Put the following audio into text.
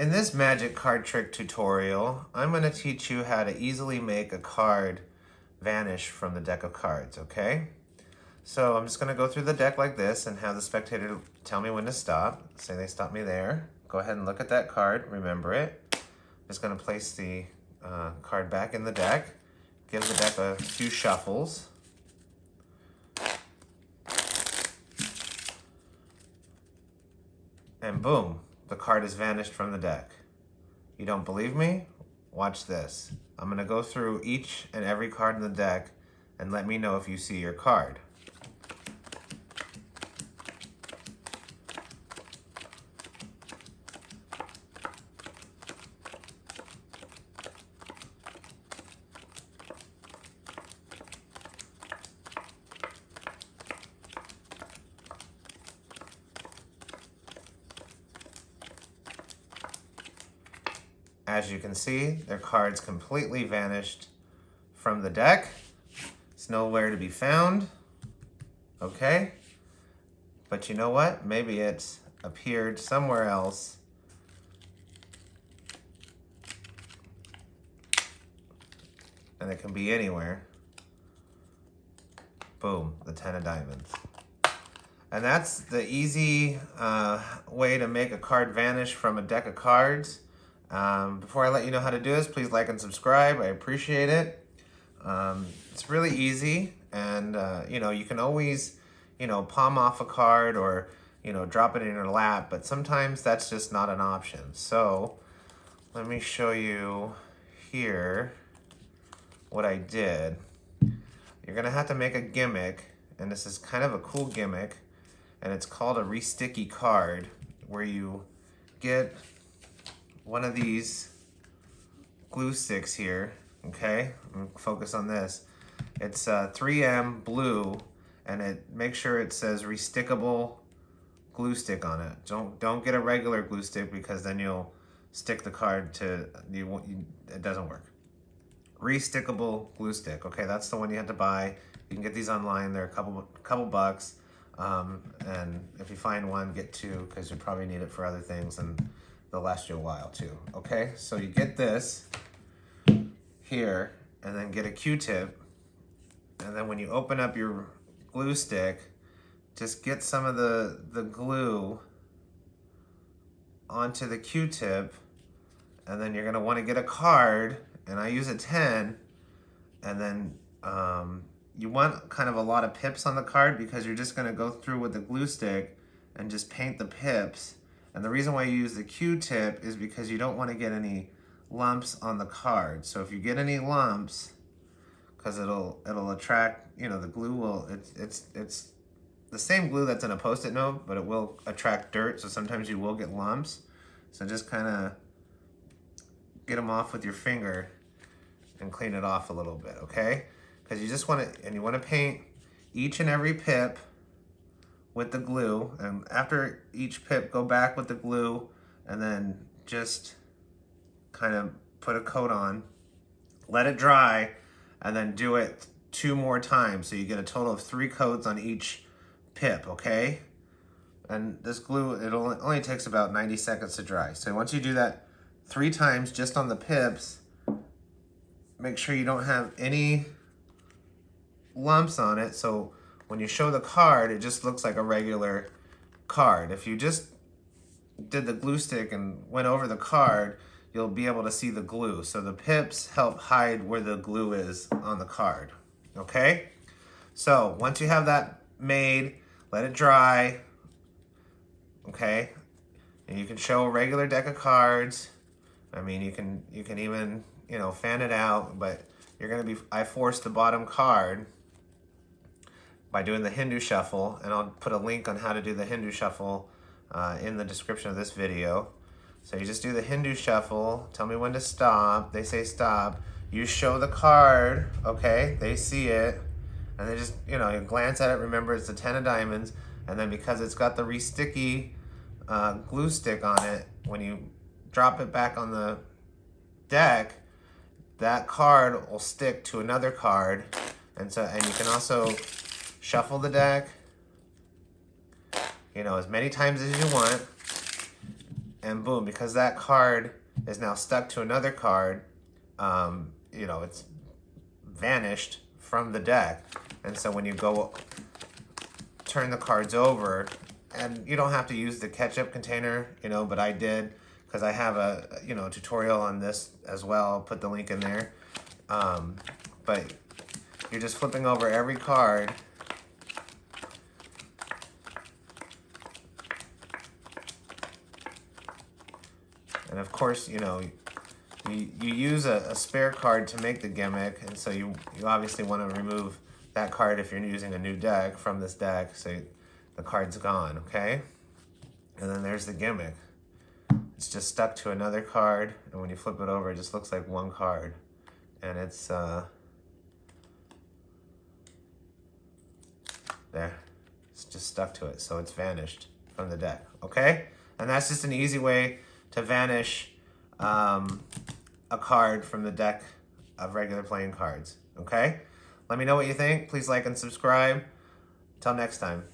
In this magic card trick tutorial, I'm going to teach you how to easily make a card vanish from the deck of cards, okay? So I'm just going to go through the deck like this and have the spectator tell me when to stop. Say they stop me there. Go ahead and look at that card, remember it. I'm just going to place the card back in the deck. Give the deck a few shuffles. And boom, the card has vanished from the deck. You don't believe me? Watch this. I'm going to go through each and every card in the deck and let me know if you see your card. As you can see, their cards completely vanished from the deck. It's nowhere to be found. Okay? But you know what? Maybe it's appeared somewhere else. And it can be anywhere. Boom, the 10 of diamonds. And that's the easy way to make a card vanish from a deck of cards. Before I let you know how to do this, please like and subscribe. I appreciate it. It's really easy, and you can always, palm off a card or, drop it in your lap, but sometimes that's just not an option. So let me show you here what I did. You're gonna have to make a gimmick, and this is kind of a cool gimmick, and it's called a re-sticky card, where you get one of these glue sticks here, okay? Focus on this. It's 3M blue, and make sure it says restickable glue stick on it. Don't get a regular glue stick, because then you'll stick the card to it doesn't work. Restickable glue stick, okay? That's the one you have to buy. You can get these online. They're a couple bucks, and if you find one, get two, because you probably need it for other things, and they'll last you a while too, okay? So you get this here, and then get a Q-tip, and then when you open up your glue stick, just get some of the glue onto the Q-tip, and then you're gonna wanna get a card, and I use a 10, and then you want kind of a lot of pips on the card, because you're just gonna go through with the glue stick and just paint the pips. And the reason why you use the Q-tip is because you don't want to get any lumps on the card. So if you get any lumps, because it'll attract, the glue will, it's the same glue that's in a Post-it note, but it will attract dirt, so sometimes you will get lumps. So just kind of get them off with your finger and clean it off a little bit, okay? Because you just want to, and you want to paint each and every pip with the glue, and after each pip, go back with the glue, and then just kind of put a coat on, let it dry, and then do it 2 more times, so you get a total of 3 coats on each pip, okay? And this glue, it only takes about 90 seconds to dry. So once you do that 3 times just on the pips, make sure you don't have any lumps on it, so when you show the card, it just looks like a regular card. If you just did the glue stick and went over the card, you'll be able to see the glue. So the pips help hide where the glue is on the card, okay? So once you have that made, let it dry, okay? And you can show a regular deck of cards. I mean, you can even, fan it out, but I forced the bottom card by doing the Hindu shuffle, and I'll put a link on how to do the Hindu shuffle in the description of this video. So you just do the Hindu shuffle, tell me when to stop, they say stop, you show the card, okay, they see it, and they just, you glance at it, remember it's the 10 of diamonds, and then because it's got the re-sticky glue stick on it, when you drop it back on the deck, that card will stick to another card, and you can also shuffle the deck, as many times as you want, and boom, because that card is now stuck to another card, you know, it's vanished from the deck. And so when you go turn the cards over, and you don't have to use the ketchup container, you know, but I did because I have a, you know, tutorial on this as well. I'll put the link in there. But you're just flipping over every card. And of course, you know, you use a spare card to make the gimmick, and so you obviously want to remove that card if you're using a new deck from this deck, so the card's gone, okay? And then there's the gimmick. It's just stuck to another card, and when you flip it over, it just looks like one card. And it's, there. It's just stuck to it, so it's vanished from the deck, okay? And that's just an easy way to vanish a card from the deck of regular playing cards, okay? Let me know what you think. Please like and subscribe. Till next time.